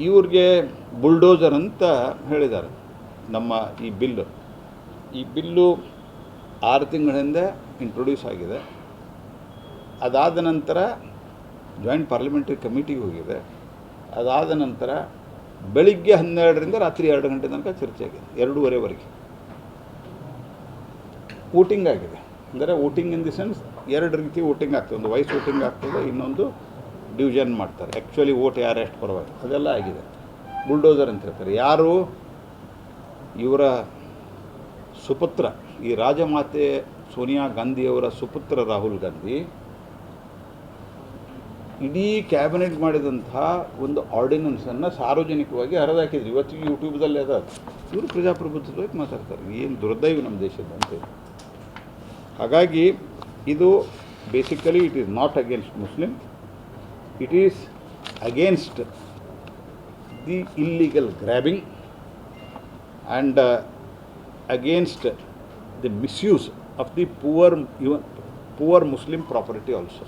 ಇವ್ರಿಗೆ ಬುಲ್ಡೋಸರ್ ಅಂತ ಹೇಳಿದ್ದಾರೆ ನಮ್ಮ ಈ ಬಿಲ್ಲು 6 ತಿಂಗಳ ಹಿಂದೆ ಇಂಟ್ರೊಡ್ಯೂಸ್ ಆಗಿದೆ. ಅದಾದ ನಂತರ ಜಾಯಿಂಟ್ ಪಾರ್ಲಿಮೆಂಟ್ರಿ ಕಮಿಟಿಗೆ ಹೋಗಿದೆ. ಅದಾದ ನಂತರ ಬೆಳಿಗ್ಗೆ 12ರಿಂದ ರಾತ್ರಿ 2 ಗಂಟೆ ತನಕ ಚರ್ಚೆ ಆಗಿದೆ, 2:30ವರೆಗೆ ವೋಟಿಂಗ್ ಆಗಿದೆ. ಅಂದರೆ ವೋಟಿಂಗ್ ಇನ್ ದಿ ಸೆನ್ಸ್ 2 ರೀತಿ ವೋಟಿಂಗ್ ಆಗ್ತದೆ, ಒಂದು ವಾಯ್ಸ್ ವೋಟಿಂಗ್ ಆಗ್ತದೆ, ಇನ್ನೊಂದು ಡಿವಿಷನ್ ಮಾಡ್ತಾರೆ. ಆ್ಯಕ್ಚುಲಿ ವೋಟ್ ಯಾರು ಎಷ್ಟು ಪರವಾಗಿ ಅದೆಲ್ಲ ಆಗಿದೆ. ಬುಲ್ಡೋಸರ್ ಅಂತ ಹೇಳ್ತಾರೆ. ಯಾರು ಇವರ ಸುಪುತ್ರ, ಈ ರಾಜಮಾತೆ ಸೋನಿಯಾ ಗಾಂಧಿಯವರ ಸುಪುತ್ರ ರಾಹುಲ್ ಗಾಂಧಿ ಇಡೀ ಕ್ಯಾಬಿನೆಟ್ ಮಾಡಿದಂಥ ಒಂದು ಆರ್ಡಿನೆನ್ಸನ್ನು ಸಾರ್ವಜನಿಕವಾಗಿ ಹರಿದಾಕಿದ್ರು. ಇವತ್ತಿಗೆ ಯೂಟ್ಯೂಬ್ದಲ್ಲಿ ಅದ. ಇವರು ಪ್ರಜಾಪ್ರಭುತ್ವದ ಬಗ್ಗೆ ಮಾತಾಡ್ತಾರೆ. ಏನು ದುರ್ದೈವ ನಮ್ಮ ದೇಶದ ಅಂತೇಳಿ. ಹಾಗಾಗಿ ಇದು basically it is not against Muslim, it is against the illegal grabbing and against the misuse of the poor Muslim property also.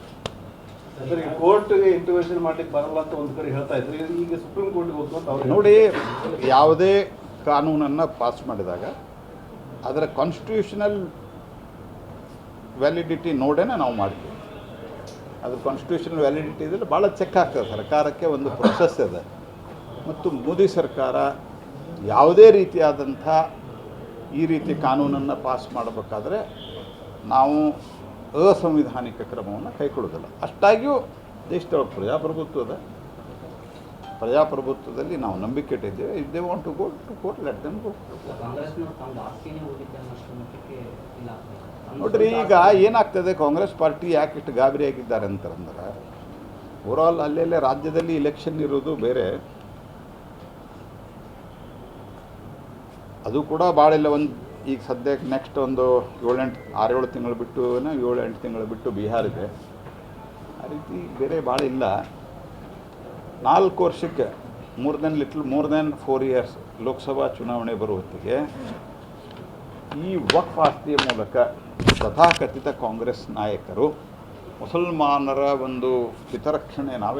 ಕೋರ್ಟ್ಗೆ ಇಂಟರ್ವೆನ್ಷನ್ ಮಾಡಲಿಕ್ಕೆ ಬರಲ್ಲ ಅಂತ ಒಂದು ಕಡೆ ಹೇಳ್ತಾ ಇದ್ರು. ಈಗ ಸುಪ್ರೀಂ ಕೋರ್ಟ್ಗೆ ಹೋಗ್ತು ನೋಡಿ, ಯಾವುದೇ ಕಾನೂನನ್ನು ಪಾಸ್ ಮಾಡಿದಾಗ ಅದರ ಕಾನ್ಸ್ಟಿಟ್ಯೂಷನಲ್ ವ್ಯಾಲಿಡಿಟಿ ನೋಡೇ ನಾವು ಮಾಡ್ತೀವಿ. ಅದು ಕಾನ್ಸ್ಟಿಟ್ಯೂಷನಲ್ ವ್ಯಾಲಿಡಿಟಿ ಇದ್ದರೆ ಭಾಳ ಚೆಕ್ ಆಗ್ತದೆ. ಸರ್ಕಾರಕ್ಕೆ ಒಂದು ಪ್ರೊಸೆಸ್ ಇದೆ. ಮತ್ತು ಮೋದಿ ಸರ್ಕಾರ ಯಾವುದೇ ರೀತಿಯಾದಂಥ ಈ ರೀತಿ ಕಾನೂನನ್ನು ಪಾಸ್ ಮಾಡಬೇಕಾದ್ರೆ ನಾವು ಅಸಂವಿಧಾನಿಕ ಕ್ರಮವನ್ನು ಕೈಗೊಳ್ಳೋದಿಲ್ಲ. ಅಷ್ಟಾಗಿಯೂ ದೇಶದೊಳಗೆ ಪ್ರಜಾಪ್ರಭುತ್ವದಲ್ಲಿ ನಾವು ನಂಬಿಕೆ ಇಟ್ಟಿದ್ದೇವೆ. If they want to go to court, let them go. ನೋಡ್ರಿ, ಈಗ ಏನಾಗ್ತದೆ, ಕಾಂಗ್ರೆಸ್ ಪಾರ್ಟಿ ಯಾಕೆ ಇಷ್ಟು ಗಾಬರಿಯಾಗಿದ್ದಾರೆ ಅಂತಂದ್ರೆ, ಓವರಾಲ್ ಅಲ್ಲೆಲ್ಲೇ ರಾಜ್ಯದಲ್ಲಿ ಇಲೆಕ್ಷನ್ ಇರೋದು ಬೇರೆ, ಅದು ಕೂಡ ಭಾಳ ಇಲ್ಲ. ಈಗ ಸದ್ಯಕ್ಕೆ ನೆಕ್ಸ್ಟ್ ಒಂದು 6-7 ತಿಂಗಳು ಬಿಟ್ಟು 7-8 ತಿಂಗಳು ಬಿಟ್ಟು ಬಿಹಾರ್ ಇದೆ. ಆ ರೀತಿ ಬೇರೆ ಭಾಳ ಇಲ್ಲ. 4 ವರ್ಷಕ್ಕೆ ಮೋರ್ ದೆನ್ 4 ಇಯರ್ಸ್ ಲೋಕಸಭಾ ಚುನಾವಣೆ ಬರುವ ಹೊತ್ತಿಗೆ ಈ ವಕ್ಫ್ ಆಸ್ತಿಯ ಮೂಲಕ ತಥಾಕಥಿತ ಕಾಂಗ್ರೆಸ್ ನಾಯಕರು ಮುಸಲ್ಮಾನರ ಒಂದು ಹಿತರಕ್ಷಣೆ ನಾವೇ